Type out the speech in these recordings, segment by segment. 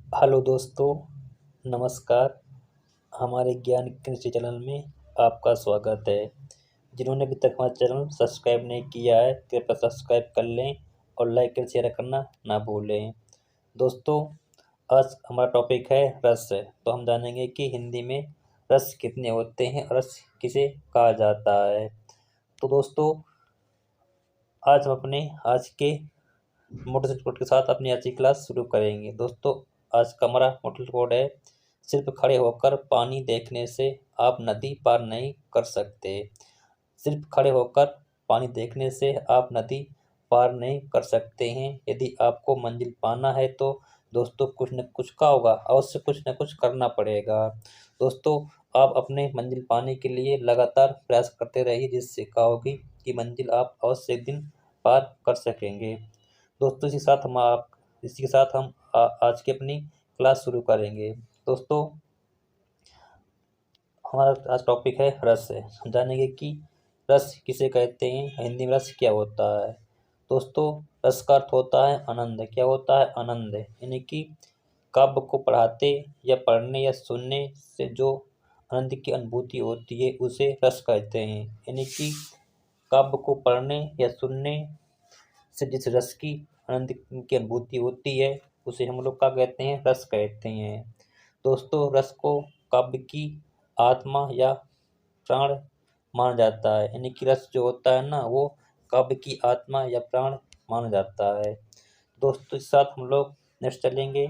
Hello दोस्तों, नमस्कार। हमारे ज्ञान केंद्र चैनल में आपका स्वागत है। जिन्होंने अभी तक हमारा चैनल सब्सक्राइब नहीं किया है, कृपया सब्सक्राइब कर लें और लाइक और शेयर करना ना भूलें। दोस्तों, आज हमारा टॉपिक है रस। तो हम जानेंगे कि हिंदी में रस कितने होते हैं और रस किसे कहा जाता है। तो दोस्तों, आज हम अपने आज के मोटर कोड के साथ अपनी आज की क्लास शुरू करेंगे। दोस्तों, आज का हमारा मोटर कोड है, सिर्फ खड़े होकर पानी देखने से आप नदी पार नहीं कर सकते। सिर्फ खड़े होकर पानी देखने से आप नदी पार नहीं कर सकते हैं। यदि आपको मंजिल पाना है तो दोस्तों कुछ न कुछ का होगा, अवश्य कुछ न कुछ करना पड़ेगा। दोस्तों, आप अपने मंजिल पाने के लिए लगातार प्रयास करते रहिए, जिससे क्या होगी कि मंजिल आप अवश्य एक दिन पार कर सकेंगे। दोस्तों, इसी के साथ हम आज की अपनी क्लास शुरू करेंगे। दोस्तों, हमारा आज टॉपिक है रस। हम जानेंगे कि रस किसे कहते हैं, हिंदी में रस क्या होता है। दोस्तों, रस का अर्थ होता है आनंद। क्या होता है? आनंद। यानी कि काव्य को पढ़ाते या पढ़ने या सुनने से जो आनंद की अनुभूति होती है उसे रस कहते हैं। यानी कि काव्य को पढ़ने या सुनने से जिस रस की आनंद की अनुभूति होती है उसे हम लोग क्या कहते हैं? रस कहते हैं। दोस्तों, रस को काव्य की आत्मा या प्राण माना जाता है। यानी कि रस जो होता है ना, वो काव्य की आत्मा या प्राण माना जाता है। दोस्तों, इस साथ हम लोग नेक्स्ट चलेंगे,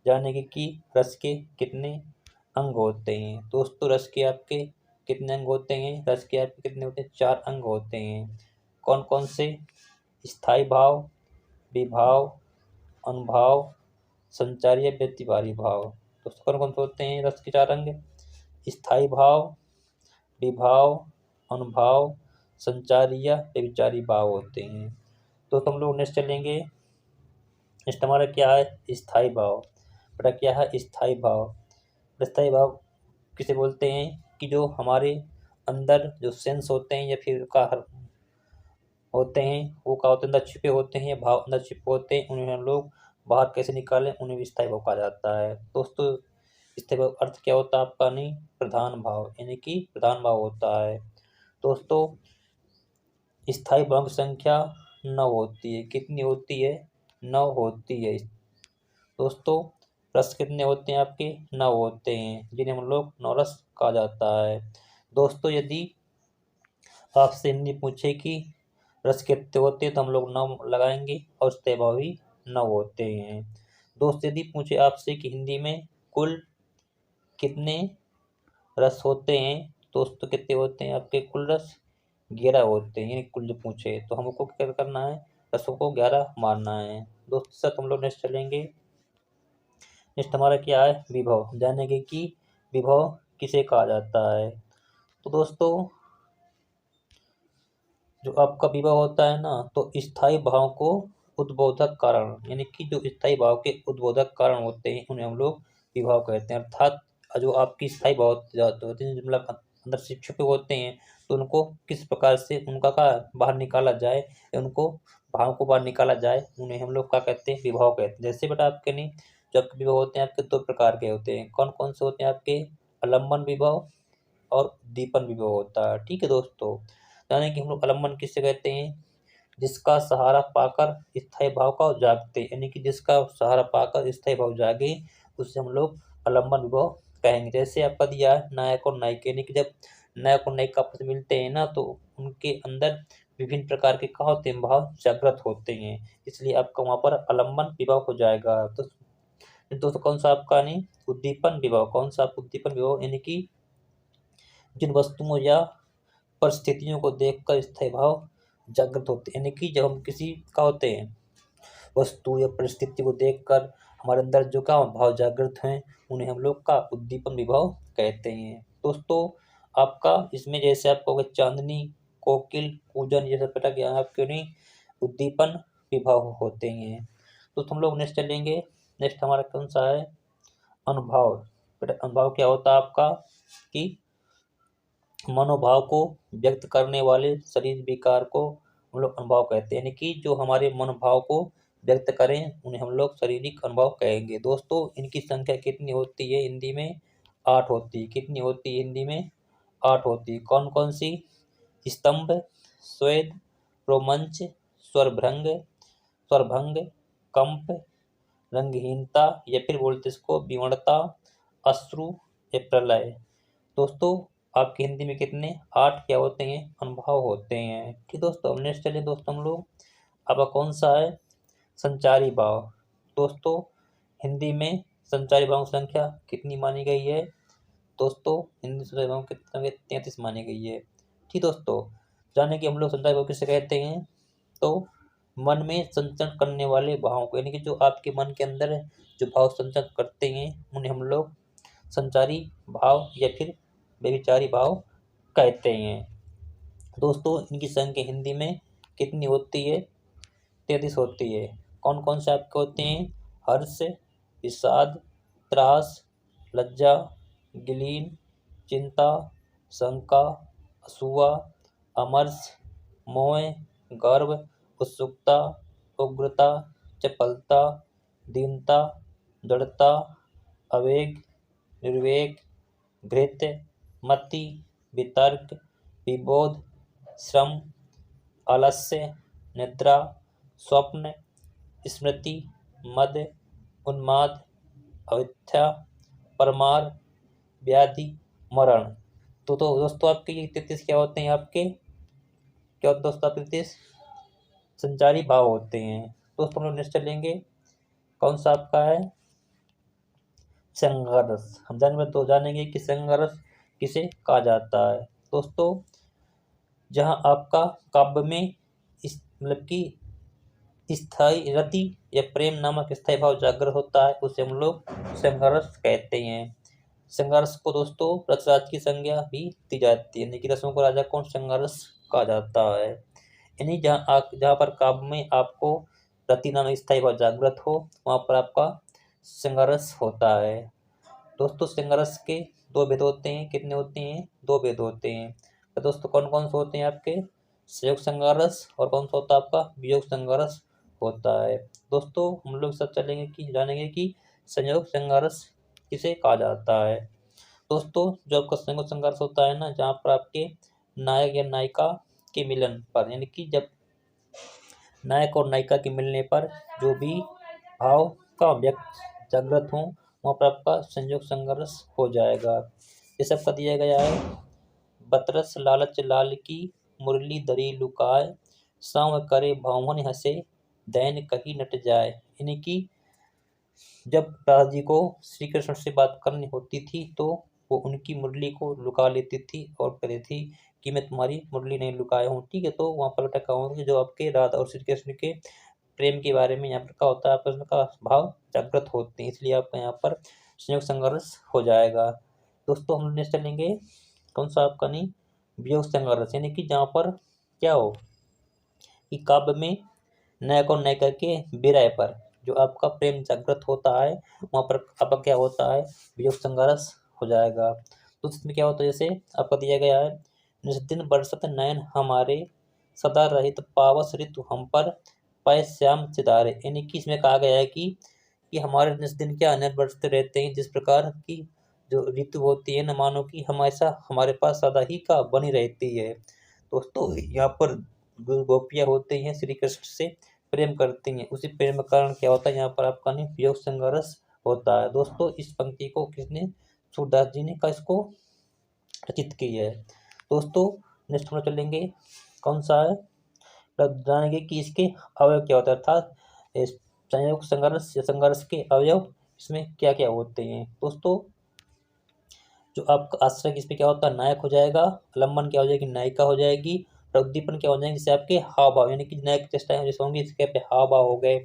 जानेंगे कि रस के कितने अंग होते हैं। दोस्तों, रस के आपके कितने अंग होते हैं? रस के आपके कितने होते हैं? 4 अंग होते हैं। कौन कौन से? स्थायी भाव, विभाव, अनुभाव, संचारी या व्यतिवादी भाव। दोस्तों, कौन कौन से होते हैं रस के 4 अंग? स्थायी भाव, विभाव, अनुभाव, संचारी या व्यभिचारी भाव होते हैं। तो हम लोग नेक्स्ट चलेंगे। नेक्स्ट हमारा क्या है? स्थायी भाव। बेटा क्या है? स्थायी भाव। स्थायी भाव किसे बोलते हैं कि जो हमारे अंदर जो सेंस होते हैं या फिर का होते हैं, वो क्या होते हैं? अंदर छिपे होते हैं, भाव अंदर छिपे होते हैं, उन्हें हम लोग बाहर कैसे निकालें, उन्हें भी स्थायी भाव कहा जाता है। दोस्तों, स्थायी भाव अर्थ क्या होता है आपका? नहीं, प्रधान भाव, यानी कि प्रधान भाव होता है। दोस्तों, स्थायी भाव की संख्या 9 होती है। कितनी होती है? 9 होती है। दोस्तों, रस कितने होते हैं आपके? 9 होते हैं, जिन्हें हम लोग नौरस कहा जाता है। दोस्तों, यदि आपसे हिंदी पूछे कि रस कितने होते हैं तो हम लोग 9 लगाएंगे और स्थायी भाव भी 9 होते हैं। दोस्त, यदि पूछे आपसे कि हिंदी में कुल कितने रस होते हैं, दोस्तों कितने होते हैं आपके? कुल रस 11 होते हैं। यानी कुल जो पूछे तो हमको क्या करना है? रसों को 11 मारना है। दोस्तों, साथ हम लोग नेक्स्ट चलेंगे। नेक्स्ट हमारा क्या है? विभव। जानेंगे कि विभव किसे कहा जाता है। तो दोस्तों, जो आपका विभव होता है ना, तो स्थायी भाव को उद्बोधक कारण, यानी कि जो स्थायी भाव के उद्बोधक कारण होते हैं उन्हें हम लोग विभव कहते हैं। अर्थात जो आपकी स्थायी भाव होते हैं, मतलब अंदर से छुपे होते हैं, तो उनको किस प्रकार से उनका का बाहर निकाला जाए, या उनको भाव को बाहर निकाला जाए, उन्हें हम लोग क्या कहते हैं? विभव कहते हैं। जैसे बेटा आपके नहीं, जो आपके विभव होते हैं आपके 2 प्रकार के होते हैं। कौन कौन से होते हैं आपके? आलम्बन विभव और उद्दीपन विभव होता है। ठीक है दोस्तों, यानी कि हम लोग आलम्बन किससे कहते हैं? जिसका सहारा पाकर स्थायी भाव का जागते, यानी कि जिसका सहारा पाकर स्थायी भाव जागे उससे हम लोग आलम्बन विभव कहेंगे। जैसे आपका दिया है नायक और नायिका, यानी कि जब नायक और नायिका आपस में मिलते हैं ना, तो उनके अंदर विभिन्न प्रकार के क्या होते हैं? भाव जागृत होते हैं, इसलिए आपका वहाँ पर आलम्बन विभव हो जाएगा। तो दोस्तों, कौन सा आपका नहीं? उद्दीपन विभव। कौन सा आपका उद्दीपन विभव? यानी कि जिन वस्तुओं या परिस्थितियों को देखकर स्थायी भाव जागृत होते हैं। यानी कि जब हम किसी का होते हैं वस्तु या परिस्थिति को देखकर हमारे अंदर जो का भाव जागृत हैं, उन्हें हम लोग का उद्दीपन विभव कहते हैं। दोस्तों, आपका इसमें जैसे आपको हो गया चांदनी, कोकिल, कूजन, ये सब बेटा क्या आपके नहीं उद्दीपन विभव होते हैं। तो हम लोग नेक्स्ट चलेंगे। नेक्स्ट हमारा कौन सा है? अनुभव। बेटा अनुभव क्या होता है आपका? कि मनोभाव को व्यक्त करने वाले शरीर विकार को हम लोग अनुभव कहते हैं। यानी कि जो हमारे मनोभाव को व्यक्त करें उन्हें हम लोग शारीरिक अनुभव कहेंगे। दोस्तों इनकी संख्या कितनी होती है हिंदी में? 8 होती है। कितनी होती है हिंदी में? 8 होती है। कौन कौन सी? स्तंभ, स्वेद, रोमंच, स्वरभंग, कंप, रंगहीनता या फिर बोलते इसको विवणता, अश्रु या प्रलय। दोस्तों आपकी हिंदी में कितने? 8 क्या होते हैं? अनुभव होते हैं। ठीक दोस्तों, अब नेक्स्ट चलिए दोस्तों हम लोग, आपका कौन सा है? संचारी भाव। दोस्तों हिंदी में संचारी भावों की संख्या कितनी मानी गई है? दोस्तों हिंदी संचारी भावों की संख्या 33 मानी गई है। ठीक दोस्तों, जाने कि हम लोग संचारी भाव किसे कहते हैं? तो मन में संचरण करने वाले भावों को, यानी कि जो आपके मन के अंदर जो भाव संचरण करते हैं उन्हें हम लोग संचारी भाव या फिर व्यभिचारी भाव कहते हैं। दोस्तों इनकी संख्या हिंदी में कितनी होती है? 33 होती है। कौन कौन से आपके होते हैं? हर्ष, विषाद, त्रास, लज्जा, गिलीन, चिंता, शंका, असूया, अमर्ष, मोह, गर्व, उत्सुकता, उग्रता, चपलता, दीनता, दृढ़ता, आवेग, निर्वेग, घृत्य, मति, वितर्क, विबोध, श्रम, आलस्य, निद्रा, स्वप्न, स्मृति, मद, उन्माद, अविद्या, परमार, व्याधि, मरण। तो दोस्तों आपके ये 33 क्या होते हैं? आपके क्या होते दोस्तों? 33 संचारी भाव होते हैं। दोस्तों हम लोग नेक्स्ट चलेंगे, कौन सा आपका है? संघर्ष। हम जानेंगे कि संघर्ष किसे कहा जाता है। दोस्तों जहां आपका काव्य में मतलब कि स्थायी रति या प्रेम नामक स्थायी भाव जागृत होता है उसे हम लोग संघर्ष कहते हैं। संघर्ष को दोस्तों रसराज की संज्ञा भी दी जाती है, यानी कि रसों को राजा कौन? संघर्ष कहा जाता है। यानी जहाँ पर काव्य में आपको रति नामक स्थायी भाव जागृत हो वहाँ पर आपका संघर्ष होता है। दोस्तों संघर्ष के 2 भेद होते हैं। कितने होते हैं? 2 भेद होते हैं। तो दोस्तों कौन कौन से होते हैं आपके? संयोग संघर्ष और कौन सा होता है आपका? वियोग संघर्ष होता है। दोस्तों हम लोग सब जानेंगे कि संयोग संघर्ष किसे कहा जाता है। दोस्तों जो आपका संयोग संघर्ष होता है ना, जहाँ पर आपके नायक या नायिका के मिलन पर, यानी कि जब नायक और नायिका के मिलने पर जो भी भाव का व्यक्त जागृत हो वहाँ पर आपका संयोग संघर्ष हो जाएगा। जैसे आपका दिया गया है, बतरस लालच लाल की मुरली दरी लुकाए, सांव करे भवन हंसे दैन कही नट जाए। यानी कि जब राधा जी को श्री कृष्ण से बात करनी होती थी तो वो उनकी मुरली को लुका लेती थी और कहती थी कि मैं तुम्हारी मुरली नहीं लुकाया हूँ। ठीक है, तो वहाँ पर क्या कहूँगा कि जो आपके राधा और श्री कृष्ण के प्रेम के बारे में यहाँ पर क्या होता है, आपका उनका भाव जागृत होते हैं, इसलिए आपका यहाँ पर संयोग संघर्ष हो जाएगा। दोस्तों हम नेक्स्ट चलेंगे, कौन सा आपका? नहीं, वियोग संघर्ष, यानी कि जहाँ पर क्या हो कि काव्य में नायक और नायिका के विरह पर जो आपका प्रेम जागृत होता है वहाँ पर आपका क्या होता है? वियोग संघर्ष हो जाएगा। तो इसमें क्या होता है, जैसे आपका दिया गया है, निस्दिन बरसत नयन हमारे सदा रहित पावस ऋतु हम पर पय श्याम सितारे। यानी कि इसमें कहा गया है कि हमारे निस्दिन क्या नयन बरसते रहते हैं, जिस प्रकार की जो ऋतु होती है न, मानो कि हमेशा हमारे पास सदा ही का बनी रहती है। दोस्तों यहाँ पर गोपियाँ होती हैं श्री कृष्ण से प्रेम करती हैं, उसी प्रेम का कारण क्या होता है? यहाँ पर आपका नहीं वियोग संघर्ष होता है। दोस्तों इस पंक्ति को किसने? सूरदास जी ने का इसको रचित की है। दोस्तों नेक्स्ट हम चलेंगे, कौन सा है? तब जानेंगे कि इसके अवयव क्या होता है, अर्थात संयोग संघर्ष या संघर्ष के अवयव इसमें क्या क्या होते हैं। दोस्तों जो आपका आश्रय इसमें क्या होता है? नायक हो जाएगा, आलम्बन क्या हो जाएगी? नायिका हो जाएगी, और उद्दीपन क्या हो जाएंगे? जैसे आपके हाव भाव, यानी कि नायक चेष्टाएं जैसे होंगी इसके आपके हाव भाव हो गए,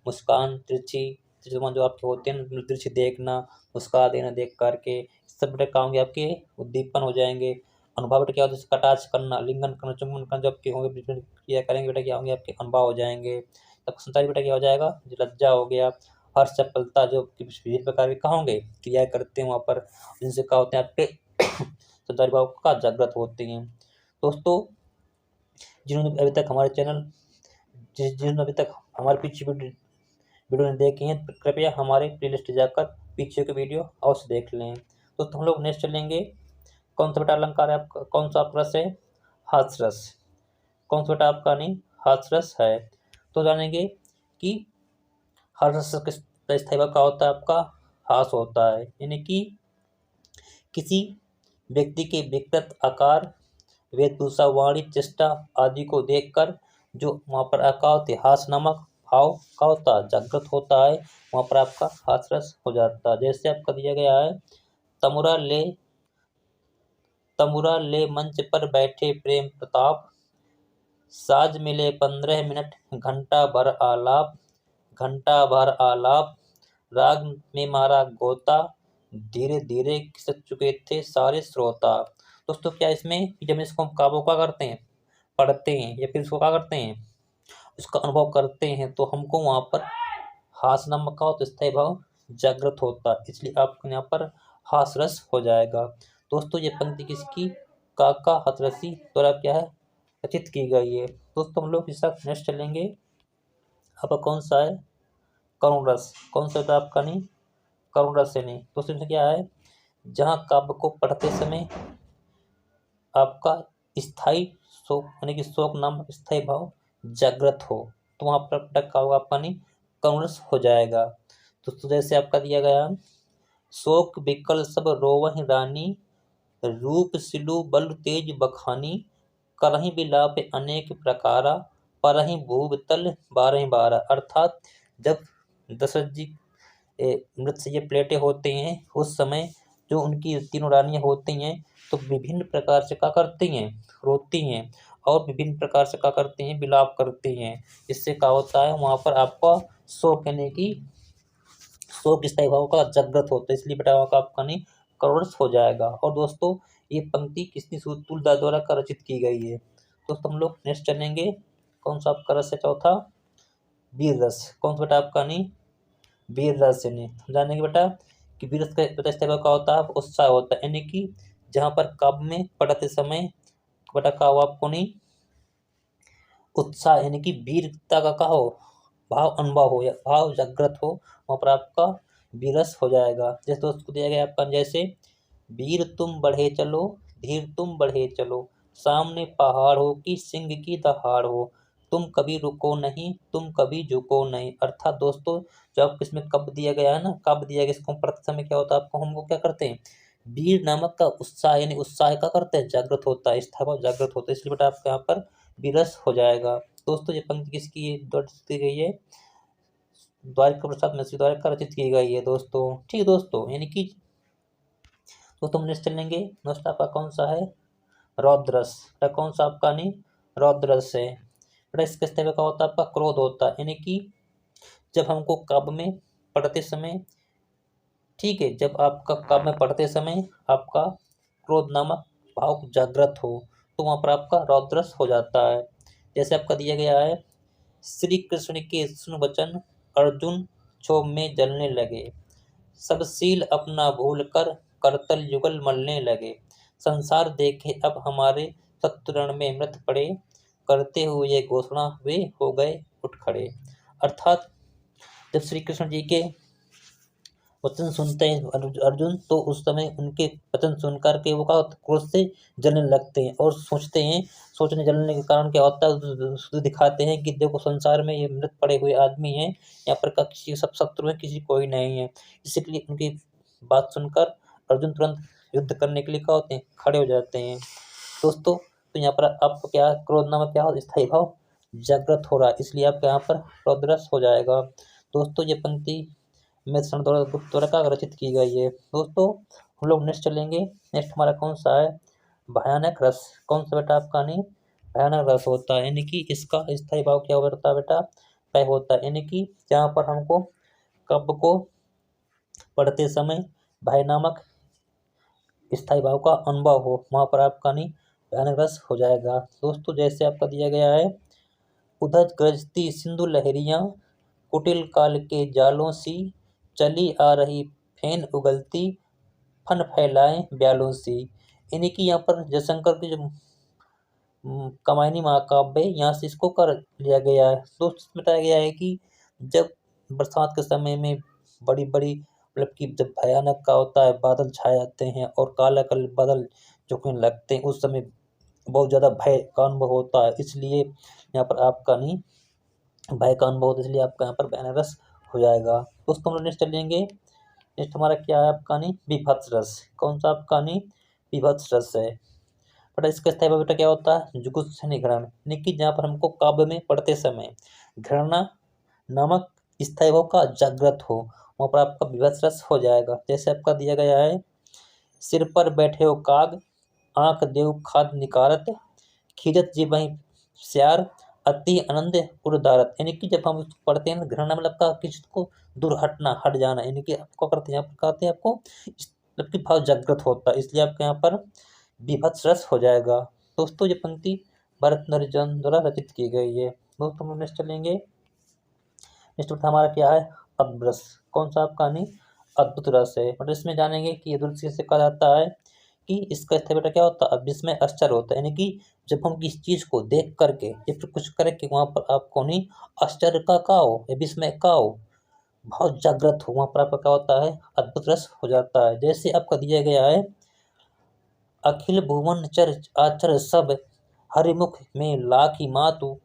मुस्कान, तिरछी जो आपके होते हैं तिरछी देखना, मुस्का देना देख करके, सब बेटा क्या होंगे? आपके उद्दीपन हो जाएंगे। अनुभव बेटा क्या होता है? कटाक्ष करना, लिंगन करना, चुंबन करना, जो आपके होंगे क्रिया करेंगे बेटा क्या होंगे? आपके अनुभव हो जाएंगे। तब संसारी बेटा क्या हो जाएगा? जो लज्जा हो गया, हर्ष, चपलता, जो विभिन्न प्रकार के कहा होंगे क्रिया करते हैं वहाँ पर, जिनसे क्या होते हैं आपके संसारी भाव का जागृत होते हैं। दोस्तों जिन्होंने अभी तक हमारे चैनल जिन्होंने अभी तक हमारे पीछे वीडियो नहीं देखे हैं तो कृपया हमारे प्लेलिस्ट जाकर पीछे के वीडियो अवश्य देख लें। तो हम लोग नेक्स्ट चलेंगे, कौन सा बेटा अलंकार है आपका, कौन सा आपका रस है, हास्यरस। कौन सा बेटा आपका नहीं हास्यरस है। तो जानेंगे कि हास्यरस किस स्थायी भाव का होता है, आपका हास होता है, यानी कि किसी व्यक्ति के व्यक्तिगत आकार, वेशभूषा, वाणी, चेष्टा आदि को देखकर जो वहाँ पर आपका होता है हास नामक भाव का होता है जागृत होता है, वहाँ पर आपका हास्यरस हो जाता है। जैसे आपका दिया गया है, तमुरा ले मंच पर बैठे प्रेम प्रताप, साज मिले 15 मिनट घंटा भर आलाप, राग में मारा गोता, धीरे धीरे खिसक चुके थे सारे श्रोता। दोस्तों क्या इसमें जब इसको हम काबू का करते हैं, पढ़ते हैं या फिर इसको क्या करते हैं, उसका अनुभव करते हैं, तो हमको वहाँ पर हास नामक का होता स्थायी भाव जागृत होता है, इसलिए आपको यहाँ पर हासरस हो जाएगा। दोस्तों ये पंक्ति किसकी, काका हाथरसी द्वारा क्या है रचित की गई है। दोस्तों हम लोग इसका नेक्स्ट चलेंगे, आपका कौन सा है, करुण रस। कौन सा होता है आपका नहीं करुण रस है नहीं। दोस्तों इसमें क्या है, जहाँ काव्य को पढ़ते समय आपका स्थायी शोक यानी कि शोक नाम स्थायी भाव जागृत हो, तो वहाँ पर टक्का होगा आपका नहीं करुण रस हो जाएगा। तो जैसे आपका दिया गया, शोक विकल सब रोवहि रानी, रूप सिलु बल तेज बखानी, करहि विलाप अनेक प्रकारा, परहि भूव तल बारह बारह। अर्थात जब दशरथ जी मृत से ये प्लेटें होते हैं, उस समय जो उनकी तीनों रानियां होती हैं तो विभिन्न प्रकार से क्या करती हैं, रोती हैं, और विभिन्न प्रकार से क्या करती हैं, विलाप करती हैं। इससे क्या होता है, वहाँ पर आपका शोक यानी कि शोक स्थायी भाव का जागृत होता है, इसलिए बेटा का आपका नहीं करुणरस हो जाएगा। और दोस्तों ये पंक्ति किसने तुलसीदास द्वारा का रचित की गई है। दोस्तों हम लोग नेक्स्ट चलेंगे, कौन सा आपका रस है, चौथा वीर रस। कौन सा बेटा आपका नहीं वीर रस यानी जानेंगे बेटा कि वीर रस का स्थायी भाव का होता है, उत्साह होता है, यानी कि जहाँ पर काव्य में पढ़ते समय बेटा का हो आपको नहीं उत्साह यानी कि वीरता का हो भाव अनुभव हो या भाव जागृत हो, वहाँ पर आपका वीरस हो जाएगा। जैसे दोस्त को दिया गया आपका, जैसे वीर तुम बढ़े चलो, धीर तुम बढ़े चलो, सामने पहाड़ हो कि सिंह की दहाड़ हो, तुम कभी रुको नहीं, तुम कभी झुको नहीं। अर्थात दोस्तों जो आपको इसमें कब दिया गया है ना, कब दिया गया, इसको पढ़ते समय क्या होता है आपको, हमको क्या करते हैं, वीर नामक का उत्साह यानी उत्साह का करते हैं जागृत होता है, स्थायी भाव जागृत होता है, इसलिए बेटा आपका यहाँ पर विरस हो जाएगा। दोस्तों ये पंक्ति किसकी रचित की गई है, द्वारिका प्रसाद मिश्र द्वारा का रचित की गई है दोस्तों। ठीक है दोस्तों, यानी कि दोस्तों हम नेक्स्ट चलेंगे, नेक्स्ट आपका कौन सा है, रौद्रस। कौन सा आपका नहीं रौद्रस है बेटा, इसके स्थायी का होता है आपका क्रोध होता है, यानी कि जब हमको काव्य में पढ़ते समय, ठीक है, जब आपका काव्य में पढ़ते समय आपका क्रोध नामक भाव जागृत हो, तो वहाँ पर आपका रौद्रस हो जाता है। जैसे आपका दिया गया है, श्री कृष्ण के सुन वचन, अर्जुन क्षोभ में जलने लगे, सब शील अपना भूल कर करतल युगल मलने लगे, संसार देखे अब हमारे शत्रुरण में मृत पड़े, करते हुए ये घोषणा वे हो गए उठ खड़े। अर्थात जब श्री कृष्ण जी के वचन सुनते हैं अर्जुन, तो उस समय उनके वचन सुनकर के वो क्रोध से जलने लगते हैं और सोचते हैं, सोचने जलने के कारण क्या होता है, दिखाते हैं कि देखो संसार में ये मृत पड़े हुए आदमी हैं, यहाँ पर का किसी सब शत्रु है, किसी कोई नहीं है। इसलिए उनकी बात सुनकर अर्जुन तुरंत युद्ध करने के लिए क्या होते हैं, खड़े हो जाते हैं दोस्तों। तो यहाँ पर आपको क्या क्रोध नामक क्या हो स्थायी भाव जागृत हो रहा है, इसलिए आपका यहाँ पर रौद्रस हो जाएगा। दोस्तों ये पंक्ति मिश्रण द्वारा का रचित की गई है। दोस्तों हम लोग नेक्स्ट चलेंगे, नेक्स्ट हमारा कौन सा है, भयानक रस। कौन सा बेटा आपका नहीं भयानक रस होता है, यानी कि इसका स्थायी भाव क्या होता है बेटा, तय होता है, यानी कि जहाँ पर हमको काव्य को पढ़ते समय भय नामक स्थायी भाव का अनुभव हो, वहाँ पर आपका नहीं भयानक रस हो जाएगा। दोस्तों जैसे आपका दिया गया है, उधज गरजती सिंधु लहरियाँ, कुटिल काल के जालों सी, चली आ रही फेन उगलती, फन फैलाए ब्यालों सी। यानी कि यहाँ पर जयशंकर की जो कामायनी महाकाव्य यहाँ से इसको कर लिया गया है। दोस्त बताया गया है कि जब बरसात के समय में बड़ी बड़ी मतलब कि जब भयानक का होता है, बादल छाए जाते हैं और काला काले बादल जो कि लगते हैं, उस समय बहुत ज़्यादा भय का अनुभव होता है। इसलिए यहाँ पर आपका नहीं भय का अनुभव होता है, इसलिए आपका यहाँ पर भयानक हो जाएगा। दोस्तों हम लोग नेक्स्ट चलेंगे। नेक्स्ट हमारा क्या है आपका नहीं विभत्स रस। कौन सा आपका नहीं विभत्स रस है। बट इसका स्थायी भाव बेटा क्या होता है जुगुप्सा घृणा, यानी कि जहाँ पर हमको काव्य में पढ़ते समय घृणा नामक स्थायी भाव का जागृत हो, वहाँ पर आपका विभत्स रस हो जाएगा। जैसे आपका दिया गया है, सिर पर बैठे हो काग, आंख देव खाद निकारत, खीजत जीवहि श्यार, अति आनंद उदारत। यानी कि जब हम उसको पढ़ते हैं घृणा मतलब का किसी को दूर हटना, हट जाना, यानी कि आपको करते हैं कहते हैं आपको मतलब कि भाव जागृत होता है, इसलिए आपके यहाँ पर विभत्स रस हो जाएगा। दोस्तों ये पंक्ति भरत नरिजन द्वारा रचित की गई है। दोस्तों हम नेक्स्ट चलेंगे। नेक्स्ट हमारा क्या है अद्भुत रस। कौन सा आपका नहीं अद्भुत रस है। मतलब इसमें जानेंगे कि अद्भुत से कहा जाता है कि इसका स्थायी बेटा क्या होता है अब इसमें आश्चर्य होता है, यानी कि जब हम किसी चीज को देख करके या फिर कुछ करके वहां पर आपको नहीं आश्चर्य का हो या विस्मय का हो, बहुत जागृत हो, वहां पर आपका क्या होता है अद्भुत रस हो जाता है। जैसे आपका दिया गया है, अखिल भुवन चर आचर सब, हरिमुख में लाखी मातु,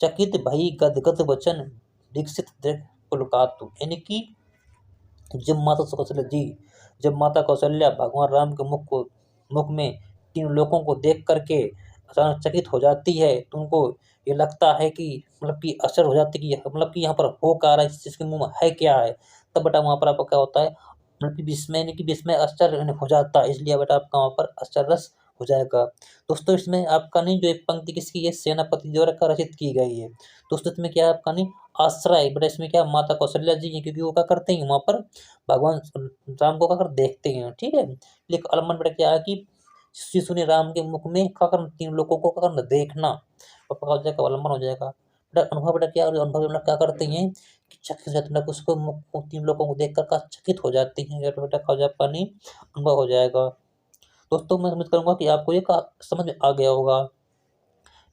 चकित भई गदगद वचन, दीक्षित दृग पुलकातु। यानी कि जब माता कौशल्या भगवान राम के मुख में तीन लोगों को देख करके अचानक चकित हो जाती है, तो उनको ये लगता है कि मतलब कि असर हो जाती है कि मतलब कि यहाँ पर हो क्या रहा है, इस चीज के मुंह में है क्या है। तब बेटा वहां पर आपका क्या होता है मतलब कि विस्मय नहीं कि विस्मय आश्चर्य हो जाता है, इसलिए बेटा आपका वहां पर आश्चर्य रस हो जाएगा। दोस्तों इसमें आपका नहीं जो एक पंक्ति किसकी है सेनापति द्वारा रचित की गई है। दोस्तों इसमें क्या है आपका नहीं आश्रय, बेटा इसमें क्या माता कौशल्या जी है, क्योंकि वो क्या करते हैं वहां पर भगवान राम को क्या कर देखते हैं, ठीक है। लेकिन अलमन बेटा क्या है कि शिशु ने राम के मुख में क्या करना तीन लोगों को क्या करना देखना, और पका हो जाएगा अवलंबन हो जाएगा। बेटा अनुभव बेटा क्या अनुभव हम लोग क्या करते हैं कि चकित हो जाते हैं, उसको मुख को तीन लोगों को देख कर चकित हो जाती हैं, तो बेटा खा पानी अनुभव हो जाएगा। दोस्तों मैं उम्मीद करूंगा कि आपको ये समझ में आ गया होगा।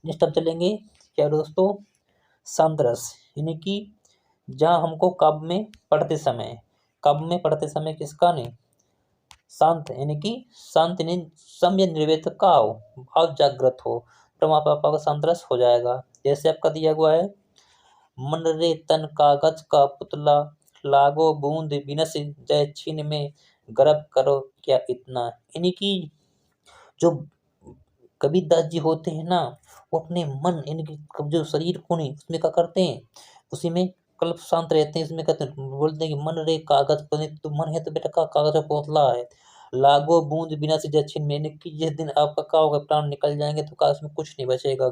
नेक्स्ट हम चलेंगे क्या दोस्तों सांद्रस, यानी कि जहाँ हमको काव्य में पढ़ते समय किसका नहीं शांत, यानी कि शांत यानी सम या निर्वेद का हो, भाव जागृत हो, तो वहाँ पर आपका सांद्रस हो जाएगा। जैसे आपका दिया हुआ है, मन रे तन कागज का पुतला, लागो बूंद बिनस जय छीन में, गर्भ करो क्या इतना। यानी कि जो कबीरदास जी होते हैं ना, वो अपने मन यानी कि जो शरीर को नहीं उसमें क्या करते हैं, उसी में कल्प शांत रहते हैं, इसमें कहते हैं बोलते हैं कि मन रे कागज पर, तो मन है तो बेटा का कागज का पोतला है, लागो बूंद बिना से जक्षिण में, यानी कि जिस दिन आपका क्या होगा प्राण निकल जाएंगे तो का उसमें कुछ नहीं बचेगा।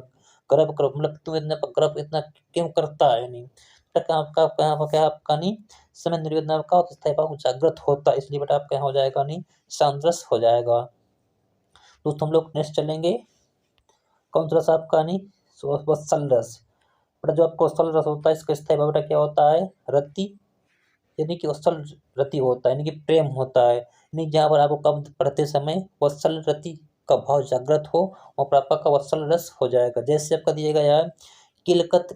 गर्भ करो मतलब तुम इतना गर्भ इतना क्यों करता है नहीं, बेटा आपका क्या आपका नहीं समय निर्वेदना का जागृत होता है, इसलिए बेटा आपका यहाँ हो जाएगा नहीं सांद्रस हो जाएगा। दोस्तों हम लोग नेक्स्ट चलेंगे। कौन सा रस आपका नहीं वत्सल रस। बेटा जो आपका वत्सल रस होता है इसका स्थायी भाव बेटा क्या होता है रति, यानी कि वत्सल रति होता है, यानी कि प्रेम होता है, यानी जहाँ पर आपको कब पढ़ते समय वत्सल रति का भाव जागृत हो और आपका का वत्सल रस हो जाएगा। जैसे आपका दिया गया है, किलकत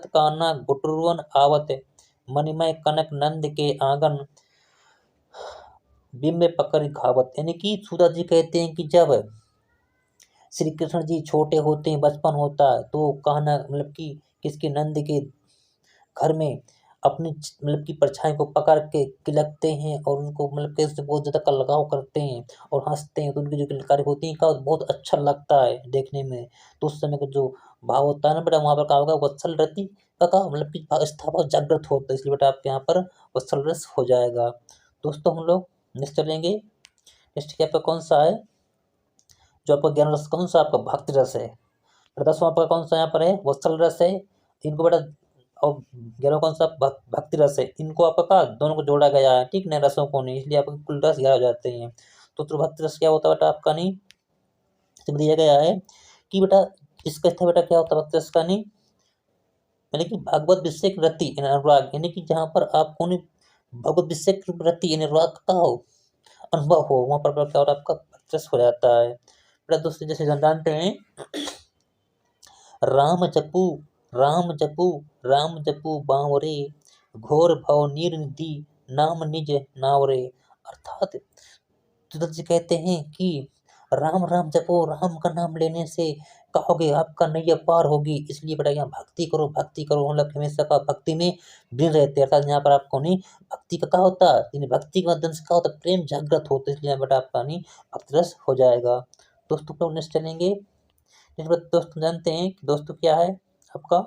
काना गुटरुवन आवत, मणिमय कनक नंद के आंगन, बिंब पकड़ घावत। यानी कि सुधा जी कहते हैं कि जब श्री कृष्ण जी छोटे होते हैं बचपन होता है तो कहना मतलब कि किसके नंद के घर में अपनी मतलब की परछाई को पकड़ के किलकते हैं और उनको मतलब कि उससे बहुत ज़्यादा का लगाव करते हैं और हंसते हैं, तो उनकी जो किलकारी होती है का बहुत अच्छा लगता है देखने में। तो उस समय का जो भाव होता है ना बेटा वहाँ पर क्या होगा वत्सल रति का मतलब कि स्थापक जागृत होता है, इसलिए बेटा आपके यहाँ पर वत्सल रस हो जाएगा। दोस्तों हम लोग नेक्स्ट चलेंगे। नेक्स्ट क्या आपका कौन सा है जो आपका ज्ञान रस, कौन सा आपका भक्ति रस है। दसवां आपका कौन सा यहाँ पर है वत्सल रस है, इनको बेटा और 11 कौन सा भक्ति रस है, इनको आपका का दोनों को जोड़ा गया है, ठीक ना रसों को नहीं, इसलिए आपके कुल रस 11 हो जाते हैं। तो भक्ति रस क्या होता है बेटा आपका नहीं इसमें दिया गया है कि बेटा इसका था बेटा क्या होता है भक्ति रस का नहीं, यानी कि भगवत विषय रति अनुराग, यानी कि जहाँ पर आपको नहीं भगवत विषय रति यानी अनुराग का हो अनुभव हो, वहाँ पर क्या होता है आपका भक्ति रस हो जाता है। बेटा दोस्तों जैसे जानते हैं राम जपू राम जपू बावरे, घोर भव निधि नाम निज नावरे। अर्थात तुलसी जी कहते हैं कि राम राम जपो, राम का नाम लेने से कहोगे आपका नैया पार होगी, इसलिए बेटा यहाँ भक्ति करो, भक्ति करो। मतलब हमेशा का भक्ति में बिन रहते हैं। अर्थात यहाँ पर आपको नहीं भक्ति का क्या होता है, यानी भक्ति के माध्यम से क्या होता है, प्रेम जागृत होता है, इसलिए यहाँ बेटा आपका नहीं भक्ति रस हो जाएगा। दोस्तों तो नेक्स्ट चलेंगे। दोस्तों जानते हैं कि दोस्तों क्या है आपका,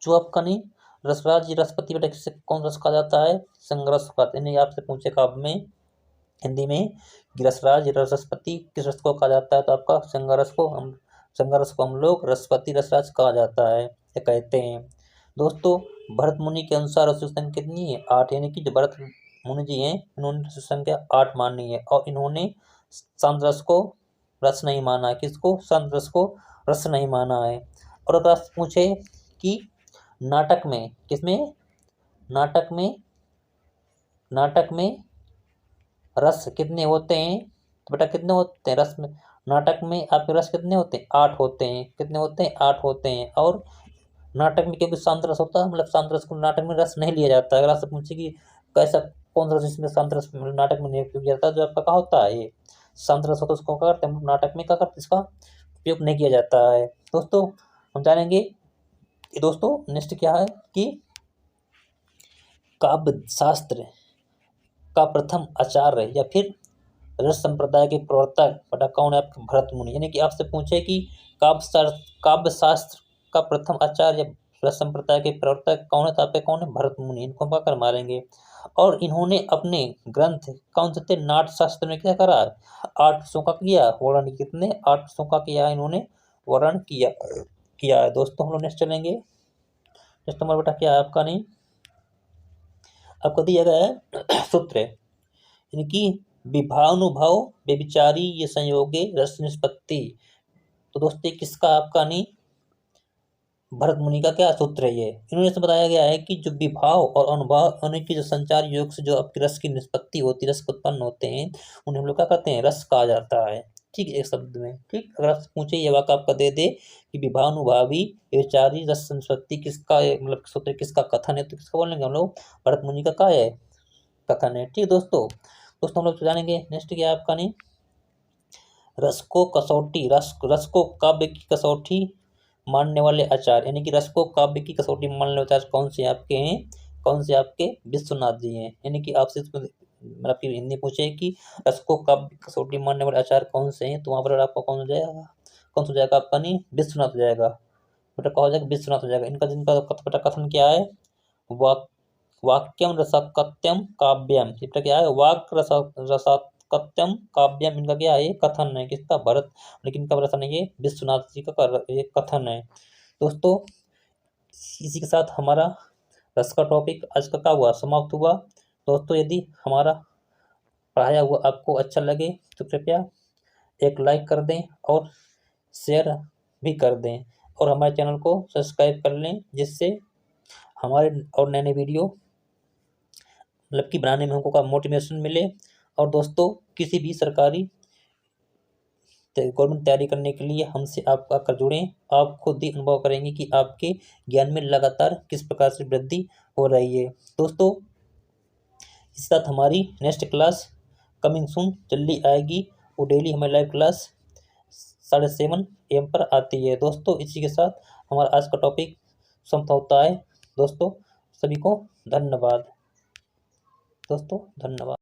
जो आपका नहीं रसराज रसपति बेटा किससे कौन रस कहा जाता है, संगरस का। यानी आपसे पूछे काव्य में हिंदी में कि रसराज रसपति किस रस को कहा जाता है, तो आपका संगरस को हम लोग रसपति रसराज कहा जाता है, ये कहते हैं। दोस्तों भरत मुनि के अनुसार रस संख्या कितनी है, 8। यानी कि जो भरत मुनि जी हैं इन्होंने रस संख्या 8 मानी है, और इन्होंने शांत रस को रस नहीं माना है। किसको, शांत रस को रस नहीं माना है। और अगर आप पूछे कि नाटक में किसमें, नाटक में रस कितने होते हैं, तो बेटा कितने होते हैं रस में, नाटक में आपके रस कितने होते हैं, 8 होते हैं। कितने होते हैं, 8 होते हैं। और नाटक में क्योंकि शांत रस होता है, मतलब शांत रस को नाटक में रस नहीं लिया जाता है। अगर आपसे पूछे कि कैसा कौन सा रस इसमें शांत रस नाटक में नहीं उपयोग किया जाता, जो आपका क्या होता है ये शांत रस होता है, उसको क्या करते हैं नाटक में, क्या करते हैं इसका उपयोग नहीं किया जाता है। दोस्तों हम जानेंगे कि दोस्तों नेक्स्ट क्या है कि काव्य शास्त्र का प्रथम आचार्य या फिर रस संप्रदाय के प्रवर्तक बेटा कौन है, आपके भरत मुनि। यानी कि आपसे पूछे कि काव्य शास्त्र का प्रथम आचार्य रस संप्रदाय के प्रवर्तक कौन है, तो आपके कौन है, भरत मुनि। इनको हम कर मारेंगे। और इन्होंने अपने ग्रंथ कौन से थे, नाट्य शास्त्र में क्या करा, 8 रसों का किया वर्णन। कितने, 8 रसों का किया इन्होंने वर्णन किया है। दोस्तों हम लोग नेक्स्ट चलेंगे। नेक्स्ट नंबर बेटा क्या है आपका, नहीं आपको दिया गया है सूत्र, यानी कि विभानुभाव व्यभिचारी ये संयोगे रस निष्पत्ति। तो दोस्तों किसका आपका नहीं भरत मुनि का क्या सूत्र है, ये इन्होंने से बताया गया है कि जो विभाव और अनुभाव यानी कि जो संचार योग से जो आपकी रस की निष्पत्ति होती है, रस उत्पन्न होते हैं, उन्हें हम लोग क्या कहते हैं, रस कहा जाता है। ठीक, एक शब्द में। ठीक, अगर आप पूछे ये वाक्य आपका दे दे कि विभानुभावी व्यभिचारी रस निष्पत्ति किसका मतलब सूत्र किसका कथन है, तो किसका बोलेंगे हम लोग, भरत मुनि का क्या है कथन है। ठीक दोस्तों हम लोग जानेंगे नेक्स्ट क्या है आपका नहीं रस को कसौटी, रस को काव्य की कसौटी मानने वाले आचार्य, यानी कि रस को काव्य की कसौटी मानने वाले आचार्य कौन से आपके हैं, कौन से आपके विश्वनाथ जी हैं। यानी कि आपसे मतलब आपकी हिंदी पूछे कि रस को काव्य की कसौटी मानने वाले आचार्य कौन से हैं, तो वहाँ पर आपका कौन हो जाएगा, कौन सा हो जाएगा आपका नहीं विश्वनाथ हो जाएगा बेटा, कहा हो जाएगा विश्वनाथ हो जाएगा। इनका जिनका बेटा कथन क्या है, वाक्यम रसकत्यम काव्यम, बेटा क्या है, वाक रसकत्यम काव्यम, इनका क्या है कथन है, किसका भरत, लेकिन इनका रचना ये विश्वनाथ जी का ये कथन है। दोस्तों इसी के साथ हमारा रस का टॉपिक आज का क्या हुआ, समाप्त हुआ। दोस्तों यदि हमारा पढ़ाया हुआ आपको अच्छा लगे तो कृपया एक लाइक कर दें और शेयर भी कर दें, और हमारे चैनल को सब्सक्राइब कर लें, जिससे हमारे और नए नए वीडियो मतलब कि बनाने में हमको का मोटिवेशन मिले। और दोस्तों किसी भी सरकारी गवर्नमेंट तैयारी करने के लिए हमसे आप आकर जुड़ें, आप खुद ही अनुभव करेंगे कि आपके ज्ञान में लगातार किस प्रकार से वृद्धि हो रही है। दोस्तों इस साथ हमारी नेक्स्ट क्लास कमिंग सून जल्दी आएगी, वो डेली हमारी लाइव क्लास 7:30 AM पर आती है। दोस्तों इसी के साथ हमारा आज का टॉपिक समाप्त होता है। दोस्तों सभी को धन्यवाद। दोस्तों धन्यवाद।